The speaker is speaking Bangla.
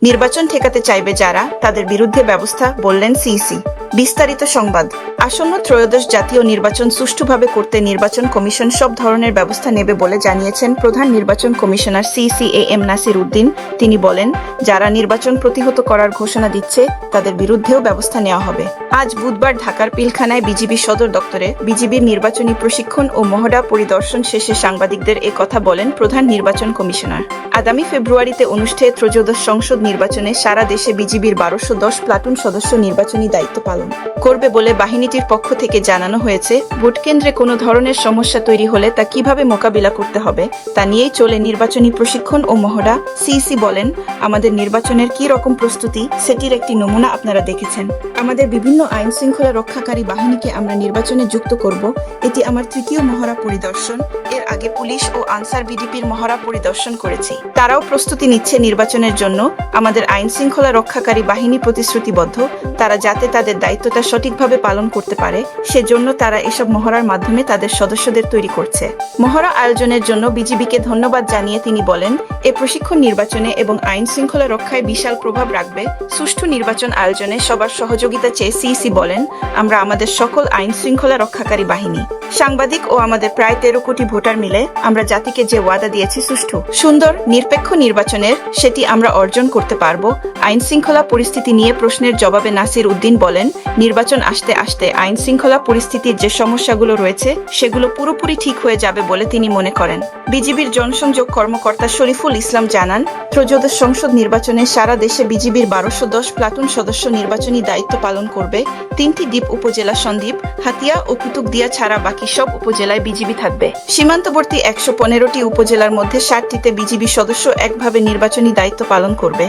নির্বাচন ঠেকাতে চাইবে যারা, তাদের বিরুদ্ধে ব্যবস্থা, বললেন সিইসি। বিস্তারিত সংবাদ। আসন্ন ত্রয়োদশ জাতীয় নির্বাচন সুষ্ঠুভাবে করতে নির্বাচন কমিশন সব ধরনের ব্যবস্থা নেবে বলে জানিয়েছেন প্রধান নির্বাচন commissioner CEC M Nasir Uddin. তিনি বলেন, যারা নির্বাচন প্রতিহত করার ঘোষণা দিচ্ছে তাদের বিরুদ্ধেও ব্যবস্থা নেওয়া হবে। আজ বুধবার ঢাকার পিলখানায় বিজিবি সদর দপ্তরে বিজিবির নির্বাচনী প্রশিক্ষণ ও মহড়া পরিদর্শন শেষে সাংবাদিকদের এ কথা বলেন প্রধান নির্বাচন কমিশনার। আগামী ফেব্রুয়ারিতে অনুষ্ঠেয় ত্রয়োদশ সংসদ নির্বাচনে সারা দেশে বিজিবির 1210 প্লাটুন সদস্য নির্বাচনী দায়িত্ব পালন করবে বলে বাহিনীটির পক্ষ থেকে জানানো হয়েছে। ভোটকেন্দ্রে কোনো ধরনের সমস্যা তৈরি হলে তা কিভাবে মোকাবিলা করতে হবে তা নিয়েই চলে নির্বাচনী প্রশিক্ষণ ও মহড়া। সিইসি বলেন, আমাদের নির্বাচনের কি রকম প্রস্তুতি সেটির একটি নমুনা আপনারা দেখেছেন। আমাদের বিভিন্ন আইন শৃঙ্খলা রক্ষাকারী বাহিনীকে আমরা নির্বাচনে যুক্ত করব। এটি আমার তৃতীয় মহড়া পরিদর্শন। এর আগে পুলিশ ও আনসার বিডিপির মহড়া পরিদর্শন করেছি। তারাও প্রস্তুতি নিচ্ছে নির্বাচনের জন্য। আমাদের আইন শৃঙ্খলা রক্ষাকারী বাহিনী প্রতিশ্রুতিবদ্ধ তারা যাতে তাদের দায়িত্বটা সঠিকভাবে পালন করতে পারে, সেজন্য তারা এসব মহড়ার মাধ্যমে তাদের সদস্যদের তৈরি করছে। মহড়া আয়োজনের জন্য বিজিবিকে ধন্যবাদ জানিয়ে তিনি বলেন, এ প্রশিক্ষণ নির্বাচনে এবং আইন শৃঙ্খলা রক্ষায় বিশাল প্রভাব রাখবে। সুষ্ঠু নির্বাচন আয়োজনে সবার সহযোগিতা চেয়ে সিইসি বলেন, আমরা আমাদের সকল আইন শৃঙ্খলা রক্ষাকারী বাহিনী, সাংবাদিক ও আমাদের প্রায় 13 কোটি ভোটার মিলে আমরা জাতিকে যে ওয়াদা দিয়েছি সুষ্ঠু, সুন্দর, নিরপেক্ষ নির্বাচনের, সেটি আমরা অর্জন করতে পারব। আইন শৃঙ্খলা পরিস্থিতি নিয়ে প্রশ্নের জবাবে নাসির উদ্দিন বলেন, নির্বাচন আসতে আসতে আইন শৃঙ্খলা পরিস্থিতির যে সমস্যাগুলো রয়েছে সেগুলো পুরোপুরি ঠিক হয়ে যাবে বলে তিনি মনে করেন। বিজিবির জনসংযোগ কর্মকর্তা শরীফুল ইসলাম জানান, ত্রয়োদশ সংসদ নির্বাচনে সারা দেশে বিজিবির 1210 প্লাটুন সদস্য নির্বাচনী দায়িত্ব পালন করবে। 3টি দ্বীপ উপজেলা সন্দ্বীপ, হাতিয়া ও কুতুবদিয়া ছাড়া বাকি সব উপজেলায় বিজিবি থাকবে। সীমান্তবর্তী 115টি উপজেলার মধ্যে 60টিতে বিজিবি সদস্য একভাবে নির্বাচনী দায়িত্ব পালন করবে।